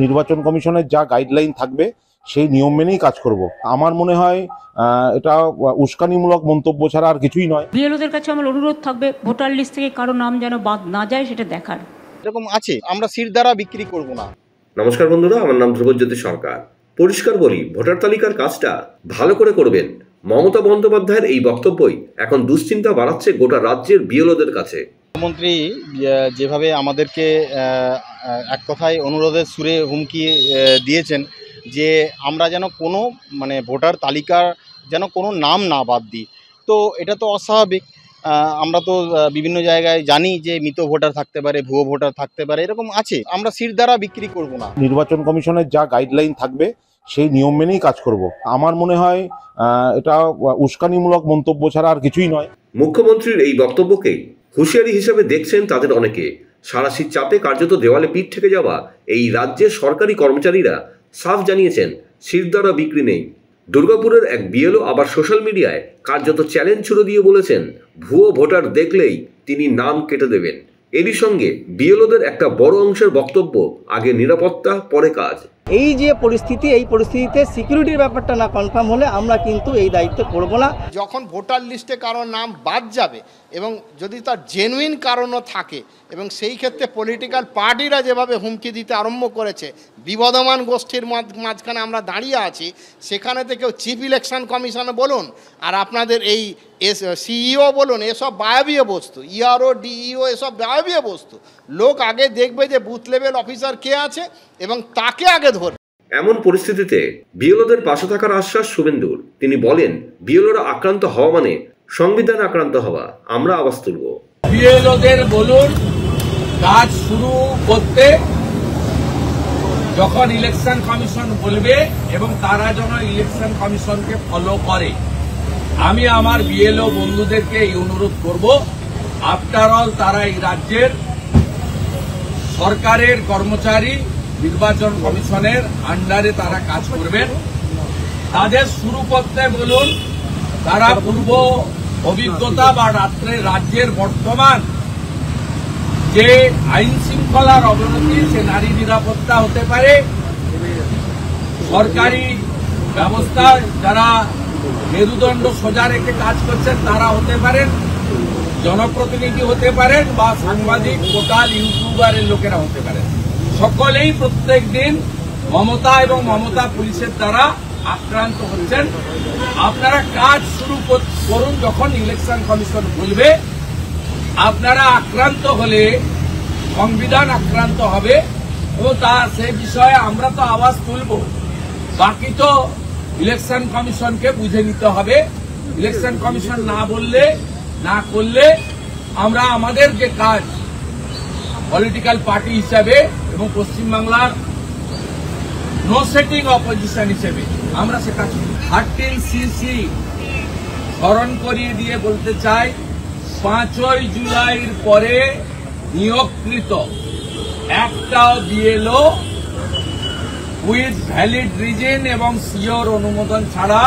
নির্বাচন কমিশনের যা গাইডলাইন থাকবে সেই নিয়ম মেনেই কাজ করব। আমার মনে হয় এটা উস্কানিমূলক মন্তব্য ছাড়া আর কিছুই নয়। বিএলওদের কাছে আমার অনুরোধ থাকবে ভোটার লিস্ট থেকে কারো নাম যেন বাদ না যায় সেটা দেখার। এরকম আছে, আমরা সিট দ্বারা বিক্রি করব না। নমস্কার বন্ধুরা, আমার নাম ধ্রুবজ্যোতি সরকার। পরিষ্কার বলি, ভোটার তালিকার কাজটা ভালো করে করবেন। মমতা বন্দ্যোপাধ্যায়ের এই বক্তব্যই এখন দুশ্চিন্তা বাড়াচ্ছে গোটা রাজ্যের বিএলওদের কাছে। মুখ্যমন্ত্রী যেভাবে আমাদেরকে এক কথায় অনুরোধের সুরে হুমকি দিয়েছেন যে আমরা যেন কোনো ভোটার তালিকার যেন কোনো নাম না বাদ দিই, তো এটা তো অস্বাভাবিক। আমরা তো বিভিন্ন জায়গায় জানি যে মৃত ভোটার থাকতে পারে, ভুয়ো ভোটার থাকতে পারে, এরকম আছে। আমরা সিট দ্বারা বিক্রি করব না। নির্বাচন কমিশনের যা গাইডলাইন থাকবে সেই নিয়ম মেনেই কাজ করব। আমার মনে হয় এটা উস্কানিমূলক মন্তব্য ছাড়া আর কিছুই নয়। মুখ্যমন্ত্রীর এই বক্তব্যকেই হুঁশিয়ারি হিসেবে দেখছেন তাদের অনেকে। সারাশির চাপে কার্যত দেওয়ালে পিঠ থেকে যাওয়া এই রাজ্যের সরকারি কর্মচারীরা সাফ জানিয়েছেন সিট দ্বারা বিক্রি নেই। দুর্গাপুরের এক বিএলও আবার সোশ্যাল মিডিয়ায় কার্যত চ্যালেঞ্জ ছুড়ে দিয়ে বলেছেন ভুয়ো ভোটার দেখলেই তিনি নাম কেটে দেবেন। এরই সঙ্গে বিএলওদের একটা বড় অংশের বক্তব্য, আগে নিরাপত্তা পরে কাজ। এই যে পরিস্থিতি, এই পরিস্থিতিতে সিকিউরিটির ব্যাপারটা না কনফার্ম হলে আমরা কিন্তু এই দায়িত্ব করব না। যখন ভোটার লিস্টে কারোর নাম বাদ যাবে এবং যদি তার জেনুইন কারণও থাকে, এবং সেই ক্ষেত্রে পলিটিক্যাল পার্টিরা যেভাবে হুমকি দিতে আরম্ভ করেছে, বিবদমান গোষ্ঠীর মাঝখানে আমরা দাঁড়িয়ে আছি, সেখানে থেকেও চিফ ইলেকশন কমিশনে বলুন আর আপনাদের এই সিইও বলুন, এসব বায়বীয় বস্তু, ইআরও ডিইও এসব বায়বীয় বস্তু। লোক আগে দেখবে যে বুথ লেভেল অফিসার কে আছে এবং তাকে আগে ধরবে। এমন পরিস্থিতিতে বিএলওদের পাশে থাকার আশ্বাস শুভেন্দুর। তিনি বলেন, বিএলওরা আক্রান্ত হওয়া মানে সংবিধান আক্রান্ত হওয়া। আমরা আওয়াজ তুলব। বিএলওদের বলুন কাজ শুরু করতে, যখন ইলেকশন কমিশন বলবে, এবং তারা যেন ইলেকশন কমিশনকে ফলো করে। আমি আমার বিএলও বন্ধুদেরকে এই অনুরোধ করব, আফটার অল তারা এই রাজ্যের সরকারের কর্মচারী, নির্বাচন কমিশনের আন্ডারে তারা কাজ করবেন। তাদের শুরু করতে বলুন। তারা পূর্ব অভিজ্ঞতা বা রাজ্যের বর্তমান যে আইন শৃঙ্খলার অবনতি, সে নারী নিরাপত্তা হতে পারে, সরকারি ব্যবস্থায় যারা মেরুদণ্ড সোজা রেখে কাজ করছেন তারা হতে পারেন, জনপ্রতিনিধি হতে পারেন, বা সাংবাদিক, পোর্টাল, ইউটিউবারের লোকেরা হতে পারেন। সকলেই প্রত্যেক দিন মমতা এবং মমতা পুলিশের দ্বারা আক্রান্ত হচ্ছেন। আপনারা কাজ শুরু করুন যখন ইলেকশন কমিশন বলবে। আপনারা আক্রান্ত হলে সংবিধান আক্রান্ত হবে, এবং সেই বিষয়ে আমরা তো আওয়াজ তুলব। বাকি তো ইলেকশন কমিশনকে বুঝে নিতে হবে। ইলেকশন কমিশন না বললে, না করলে আমরা আমাদের যে কাজ পলিটিক্যাল পার্টি হিসাবে এবং পশ্চিমবাংলার নো সেটিং অপোজিশন হিসেবে আমরা সে কাজ করি। 13cc স্মরণ করিয়ে দিয়ে বলতে চাই, 5ই জুলাইয়ের পরে নিয়োগকৃত একটাও বিএলও উইথ ভ্যালিড রিজন এবং সিওর অনুমোদন ছাড়া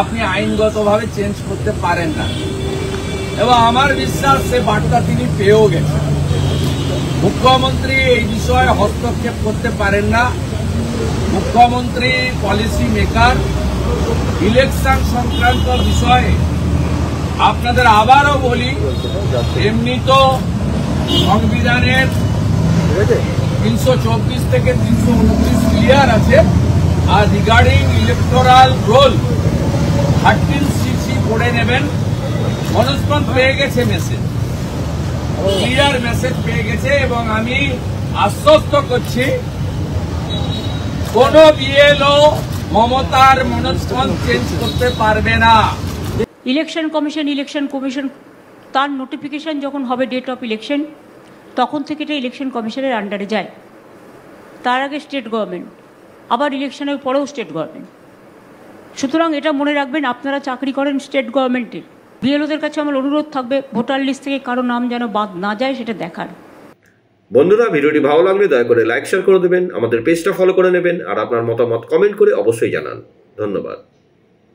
আপনি আইনগতভাবে চেঞ্জ করতে পারেন না। এবং আমার বিশ্বাস সে বার্তা তিনি পেয়েও গেছেন। মুখ্যমন্ত্রী এই বিষয়ে হস্তক্ষেপ করতে পারেন না। মুখ্যমন্ত্রী পলিসি মেকার। ইলেকশন সংক্রান্ত বিষয়ে আপনাদের আবারও বলি, এমনি তো সংবিধানের 324 থেকে 329 ক্লিয়ার আছে। আর রিগার্ডিং ইলেকটোরাল রোল 13cc পড়ে নেবেন। মনোজ পেয়ে গেছে মেসেজ, ক্লিয়ার মেসেজ পেয়ে গেছে, এবং আমি আশ্বস্ত করছি কোন বিএলও মমতার মনোজ চেঞ্জ করতে পারবে না। ইলেকশন কমিশন তার নোটিফিকেশন যখন হবে ডেট অফ ইলেকশন, তখন থেকে এটা ইলেকশন কমিশনের আন্ডারে যায়। তার আগে স্টেট গভর্নমেন্ট, আবার ইলেকশনের পরেও স্টেট গভর্নমেন্ট। সুতরাং এটা মনে রাখবেন, আপনারা চাকরি করেন স্টেট গভর্নমেন্টের। বিএলওদের কাছে আমার অনুরোধ থাকবে ভোটার লিস্ট থেকে কারো নাম যেন বাদ না যায় সেটা দেখার। বন্ধুরা, ভিডিওটি ভালো লাগলে দয়া করে লাইক শেয়ার করে দেবেন, আমাদের পেজটা ফলো করে নেবেন, আর আপনার মতামত কমেন্ট করে অবশ্যই জানান। ধন্যবাদ।